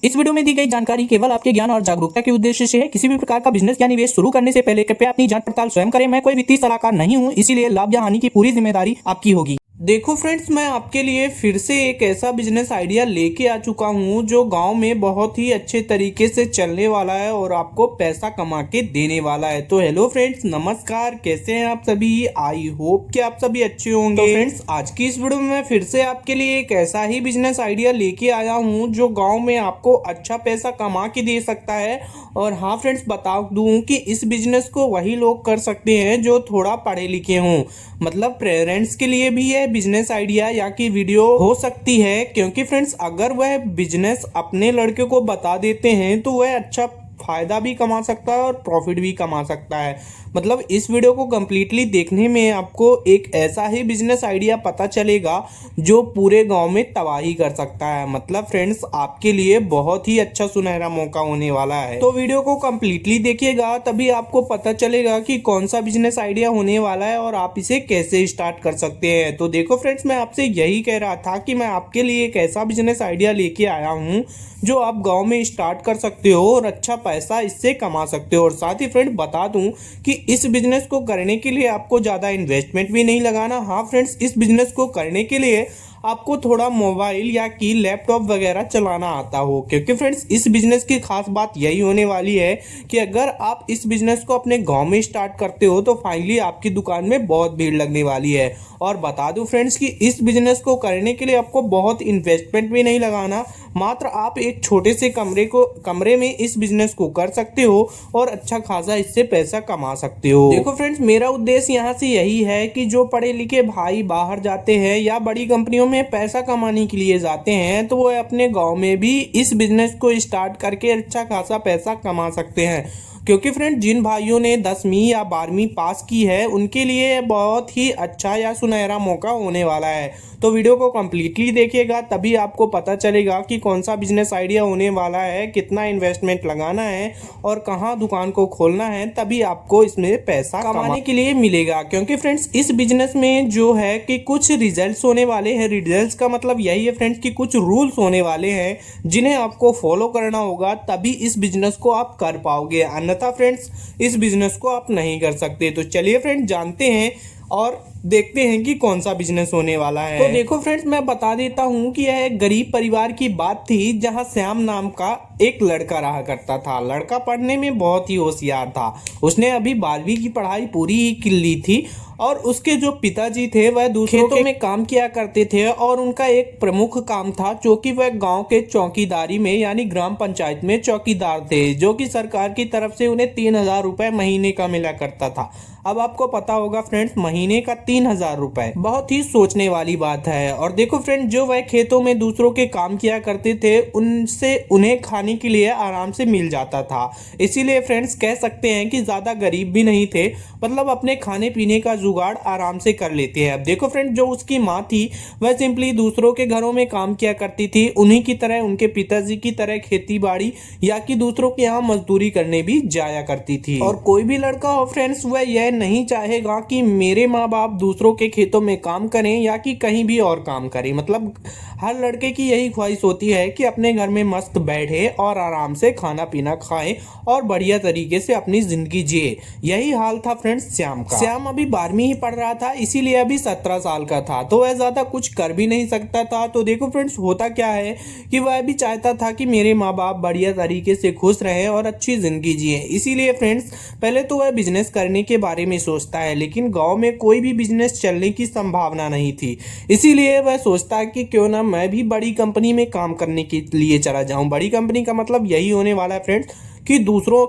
इस वीडियो में दी गई जानकारी केवल आपके ज्ञान और जागरूकता के उद्देश्य से है। किसी भी प्रकार का बिजनेस या निवेश शुरू करने से पहले कृपया अपनी जांच पड़ताल स्वयं करें। मैं कोई वित्तीय सलाहकार नहीं हूं, इसीलिए लाभ या हानि की पूरी जिम्मेदारी आपकी होगी। देखो फ्रेंड्स, मैं आपके लिए फिर से एक ऐसा बिजनेस आइडिया लेके आ चुका हूं जो गांव में बहुत ही अच्छे तरीके से चलने वाला है और आपको पैसा कमा के देने वाला है। तो हेलो फ्रेंड्स, नमस्कार, कैसे हैं आप सभी? आई होप कि आप सभी अच्छे होंगे। तो फ्रेंड्स, आज की इस वीडियो में मैं फिर से आपके लिए एक ऐसा ही बिजनेस आइडिया लेके आया हूं जो गाँव में आपको अच्छा पैसा कमा के दे सकता है। और हाँ फ्रेंड्स, बता दूं कि इस बिजनेस को वही लोग कर सकते हैं जो थोड़ा पढ़े लिखे हों। मतलब पेरेंट्स के लिए भी है बिजनेस आइडिया या की वीडियो हो सकती है, क्योंकि फ्रेंड्स अगर वह बिजनेस अपने लड़के को बता देते हैं तो वह अच्छा फायदा भी कमा सकता है और प्रॉफिट भी कमा सकता है। मतलब इस वीडियो को कंप्लीटली देखने में आपको एक ऐसा ही बिजनेस आइडिया पता चलेगा जो पूरे गांव में तबाही कर सकता है। मतलब फ्रेंड्स, आपके लिए बहुत ही अच्छा सुनहरा मौका होने वाला है। तो वीडियो को कंप्लीटली देखिएगा, तभी आपको पता चलेगा कि कौन सा बिजनेस आइडिया होने वाला है और आप इसे कैसे स्टार्ट कर सकते हैं। तो देखो फ्रेंड्स, मैं आपसे यही कह रहा था कि मैं आपके लिए एक ऐसा बिजनेस आइडिया लेके आया हूँ जो आप गांव में स्टार्ट कर सकते हो और अच्छा पैसा इससे कमा सकते हो। और साथ ही फ्रेंड बता दूं कि इस बिजनेस को करने के लिए आपको ज़्यादा इन्वेस्टमेंट भी नहीं लगाना। हाँ फ्रेंड्स, इस बिजनेस को करने के लिए आपको थोड़ा मोबाइल या कि लैपटॉप वगैरह चलाना आता हो, क्योंकि फ्रेंड्स इस बिजनेस की खास बात यही होने वाली है कि अगर आप इस बिजनेस को अपने गांव में स्टार्ट करते हो तो फाइनली आपकी दुकान में बहुत भीड़ लगने वाली है। और बता दूं फ्रेंड्स कि इस बिजनेस को करने के लिए आपको बहुत इन्वेस्टमेंट भी नहीं लगाना, मात्र आप एक छोटे से कमरे में इस बिजनेस को कर सकते हो और अच्छा खासा इससे पैसा कमा सकते हो। देखो फ्रेंड्स, मेरा उद्देश्य यहाँ से यही है कि जो पढ़े लिखे भाई बाहर जाते हैं या बड़ी कंपनियों में पैसा कमाने के लिए जाते हैं तो वो अपने गांव में भी इस बिजनेस को स्टार्ट करके अच्छा खासा पैसा कमा सकते हैं। क्योंकि फ्रेंड जिन भाइयों ने 10वीं या 12वीं पास की है उनके लिए बहुत ही अच्छा या सुनहरा मौका होने वाला है। तो वीडियो को कंप्लीटली देखिएगा, तभी आपको पता चलेगा कि कौन सा बिजनेस आइडिया होने वाला है, कितना इन्वेस्टमेंट लगाना है और कहाँ दुकान को खोलना है, तभी आपको इसमें पैसा कमाने के लिए मिलेगा। क्योंकि फ्रेंड्स इस बिजनेस में जो है कि कुछ रिजल्ट्स होने वाले हैं। रिजल्ट्स का मतलब यही है फ्रेंड्स कि कुछ रूल्स होने वाले हैं जिन्हें आपको फॉलो करना होगा, तभी इस बिजनेस को आप कर पाओगे। अन्यथा फ्रेंड्स इस बिजनेस को आप नहीं कर सकते। तो चलिए फ्रेंड्स जानते हैं और देखते हैं कि कौन सा बिजनेस होने वाला है। तो देखो फ्रेंड्स, मैं बता देता हूं कि यह एक गरीब परिवार की बात थी जहां श्याम नाम का एक लड़का रहा करता था। लड़का पढ़ने में बहुत ही होशियार था। उसने अभी 12वीं की पढ़ाई पूरी ही कर ली थी और उसके जो पिताजी थे वह दूसरों खेतों में काम किया करते थे और उनका एक प्रमुख काम था जो कि वह गांव के चौकीदारी में यानी ग्राम पंचायत में चौकीदार थे, जो कि सरकार की तरफ से उन्हें 3000 रुपए महीने का मिला करता था। अब आपको पता होगा फ्रेंड्स, महीने का 3000 रुपए बहुत ही सोचने वाली बात है। और देखो फ्रेंड, जो वह खेतों में दूसरों के काम किया करते थे उनसे उन्हें खाने के लिए आराम से मिल जाता था। इसीलिए फ्रेंड्स कह सकते हैं कि ज्यादा गरीब भी नहीं थे, मतलब अपने खाने पीने का जुगाड़ आराम से कर लेते हैं। अब देखो फ्रेंड, जो उसकी माँ थी वह सिंपली दूसरों के घरों में काम किया करती थी। उन्हीं की तरह, उनके पिताजी की तरह खेती बाड़ी या कि दूसरों के यहाँ मजदूरी करने भी जाया करती थी। और कोई भी लड़का हो फ्रेंड्स, वह यह नहीं चाहेगा कि मेरे माँ बाप दूसरों के खेतों में काम करें या कि कहीं भी और काम करें। मतलब हर लड़के की यही ख्वाहिश होती है कि अपने घर में मस्त बैठे और आराम से खाना पीना खाए और बढ़िया तरीके से अपनी जिंदगी जिए। यही हाल था फ्रेंड्स श्याम का। श्याम अभी 12वीं ही पढ़ रहा था, इसीलिए अभी 17 साल का था, तो वह ज्यादा कुछ कर भी नहीं सकता था। तो देखो फ्रेंड्स, होता क्या है कि वह भी चाहता था कि मेरे माँ बाप बढ़िया तरीके से खुश रहे और अच्छी जिंदगी जिए। इसीलिए फ्रेंड्स पहले तो वह बिजनेस करने के बारे में सोचता है, लेकिन गांव में कोई भी बिजनेस चलने की संभावना नहीं थी। इसीलिए वह सोचता है कि क्यों ना मैं भी बड़ी कंपनी में काम करने के लिए चला जाऊं। बड़ी कंपनी का मतलब यही होने वाला है फ्रेंड्स कि दूसरों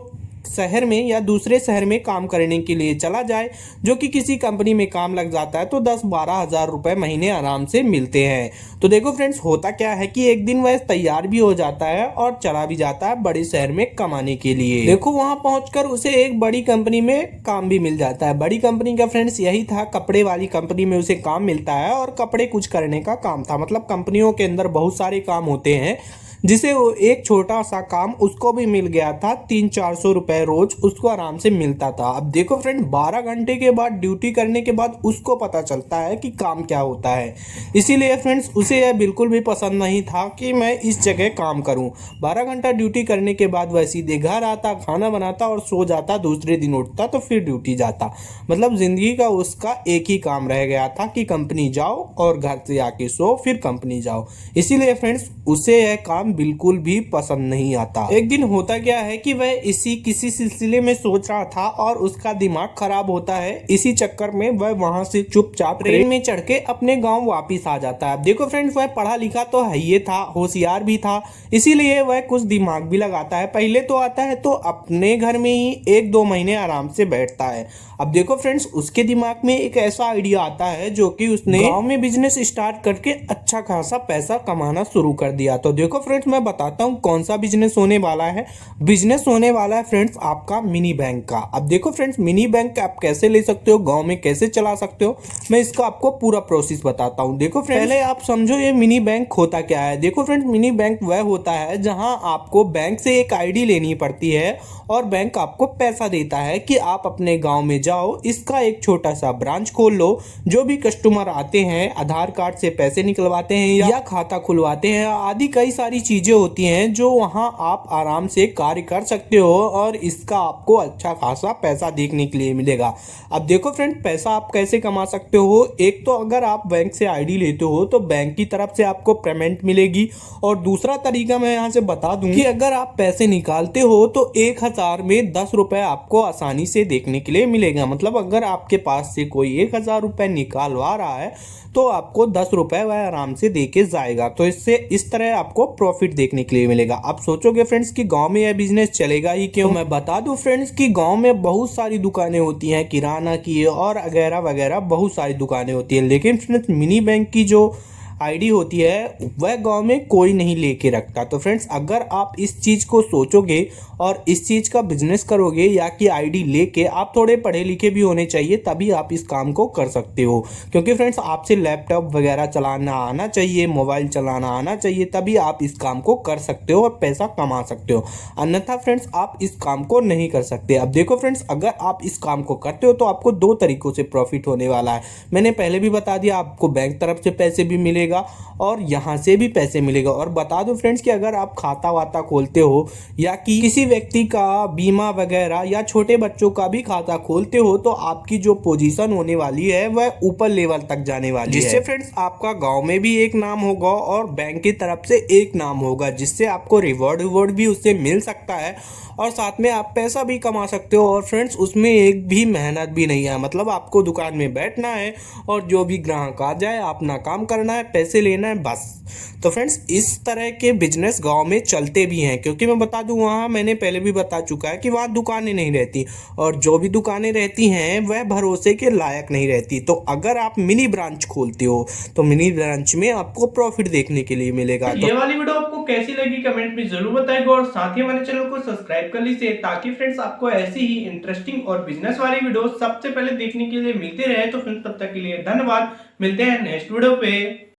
शहर में या दूसरे शहर में काम करने के लिए चला जाए, जो कि किसी कंपनी में काम लग जाता है तो 10-12 हजार रुपए महीने आराम से मिलते हैं। तो देखो फ्रेंड्स, होता क्या है कि एक दिन वह तैयार भी हो जाता है और चला भी जाता है बड़े शहर में कमाने के लिए। देखो वहां पहुंचकर उसे एक बड़ी कंपनी में काम भी मिल जाता है। बड़ी कंपनी का फ्रेंड्स यही था, कपड़े वाली कंपनी में उसे काम मिलता है और कपड़े कुछ करने का काम था। मतलब कंपनियों के अंदर बहुत सारे काम होते हैं जिसे वो एक छोटा सा काम उसको भी मिल गया था, 300-400 रुपए रोज उसको आराम से मिलता था। अब देखो फ्रेंड, 12 घंटे के बाद ड्यूटी करने के बाद उसको पता चलता है कि काम क्या होता है। इसीलिए फ्रेंड्स उसे यह बिल्कुल भी पसंद नहीं था कि मैं इस जगह काम करूं। 12 घंटा ड्यूटी करने के बाद वह सीधे घर आता, खाना बनाता और सो जाता। दूसरे दिन उठता तो फिर ड्यूटी जाता। मतलब जिंदगी का उसका एक ही काम रह गया था कि कंपनी जाओ और घर से आके सो, फिर कंपनी जाओ। इसीलिए फ्रेंड्स उसे यह काम बिल्कुल भी पसंद नहीं आता। एक दिन होता क्या है कि वह इसी किसी सिलसिले में सोच रहा था और उसका दिमाग खराब होता है। इसी चक्कर में वह वहां से चुपचाप ट्रेन में चढ़ के अपने गांव वापिस आ जाता है। देखो फ्रेंड्स, वह पढ़ा लिखा तो है ही था, होशियार भी था, इसीलिए वह कुछ दिमाग भी लगाता है। पहले तो आता है तो अपने घर में ही 1-2 महीने आराम से बैठता है। अब देखो फ्रेंड्स, उसके दिमाग में एक ऐसा आइडिया आता है जो कि उसने गांव में बिजनेस स्टार्ट करके अच्छा खासा पैसा कमाना शुरू कर दिया। तो देखो फ्रेंड्स, मैं बताता हूँ कौन सा बिजनेस होने वाला है। बिजनेस होने वाला है फ्रेंड्स आपका मिनी बैंक का। अब देखो फ्रेंड्स, मिनी बैंक आप कैसे ले सकते हो, गांव में कैसे चला सकते हो, मैं इसका आपको पूरा प्रोसेस बताता हूँ। देखो फ्रेंड्स, पहले आप समझो ये मिनी बैंक होता क्या है। देखो फ्रेंड्स, मिनी बैंक वह होता है जहां आपको बैंक से एक आईडी लेनी पड़ती है और बैंक आपको पैसा देता है कि आप अपने गांव में जाओ, इसका एक छोटा सा ब्रांच खोल लो। जो भी कस्टमर आते हैं आधार कार्ड से पैसे निकलवाते हैं या खाता खुलवाते हैं आदि कई सारी चीजें होती हैं जो वहां आप आराम से कार्य कर सकते हो और इसका आपको अच्छा खासा पैसा देखने के लिए मिलेगा। अब देखो फ्रेंड, पैसा आप कैसे कमा सकते हो। एक तो अगर आप बैंक से आईडी लेते हो तो बैंक की तरफ से आपको पेमेंट मिलेगी, और दूसरा तरीका मैं यहाँ से बता दूं कि अगर आप पैसे निकालते हो तो 1000 में 10 रुपए आपको आसानी से देखने के लिए मिलेगा। मतलब अगर आपके पास से कोई 1000 रुपए निकालवा रहा है तो आपको 10 रुपए वह आराम से दे के जाएगा। तो इससे इस तरह आपको प्रॉफिट देखने के लिए मिलेगा। आप सोचोगे फ्रेंड्स कि गांव में यह बिजनेस चलेगा ही क्यों। तो मैं बता दूं फ्रेंड्स कि गांव में बहुत सारी दुकानें होती हैं, किराना की और वगैरह वगैरह बहुत सारी दुकानें होती हैं, लेकिन फ्रेंड्स मिनी बैंक की जो आईडी होती है वह गांव में कोई नहीं लेके रखता। तो फ्रेंड्स, अगर आप इस चीज को सोचोगे और इस चीज का बिजनेस करोगे या कि आईडी लेके, आप थोड़े पढ़े लिखे भी होने चाहिए तभी आप इस काम को कर सकते हो। क्योंकि फ्रेंड्स आपसे लैपटॉप वगैरह चलाना आना चाहिए, मोबाइल चलाना आना चाहिए, तभी आप इस काम को कर सकते हो और पैसा कमा सकते हो। अन्यथा फ्रेंड्स आप इस काम को नहीं कर सकते। अब देखो फ्रेंड्स, अगर आप इस काम को करते हो तो आपको 2 तरीकों से प्रॉफिट होने वाला है। मैंने पहले भी बता दिया, आपको बैंक तरफ से पैसे भी मिलेगा और यहां से भी पैसे मिलेगा। और बता दो फ्रेंड्स कि अगर आप खाता वाता खोलते हो या कि किसी व्यक्ति का बीमा वगैरह या छोटे बच्चों का भी खाता खोलते हो तो आपकी जो पोजीशन होने वाली है वह ऊपर लेवल तक जाने वाली है, जिससे फ्रेंड्स आपका गांव में भी एक नाम होगा और बैंक की तरफ से एक नाम होगा, जिससे आपको रिवॉर्ड भी उससे मिल सकता है और साथ में आप पैसा भी कमा सकते हो। और फ्रेंड्स उसमें एक भी मेहनत भी नहीं है। मतलब आपको दुकान में बैठना है और जो भी ग्राहक आ जाए अपना काम करना है, पैसे लेना है, बस। तो फ्रेंड्स इस तरह के बिजनेस गांव में चलते भी हैं, क्योंकि मैं बता दूं वहाँ मैंने पहले भी बता चुका है कि वहाँ दुकानें नहीं रहती और जो भी दुकानें रहती हैं वह भरोसे के लायक नहीं रहती। तो अगर आप मिनी ब्रांच खोलते हो तो मिनी ब्रांच में आपको प्रॉफिट देखने के लिए मिलेगा। ये वाली वीडियो आपको कैसी लगी कमेंट में जरूर बताइएगा और साथ ही हमारे चैनल को सब्सक्राइब कर लीजिए ताकि फ्रेंड्स आपको ऐसी ही इंटरेस्टिंग और बिजनेस वाली वीडियो सबसे पहले देखने के लिए मिलते रहे। तो फ्रेंड्स तब तक के लिए धन्यवाद, मिलते हैं नेक्स्ट वीडियो पे।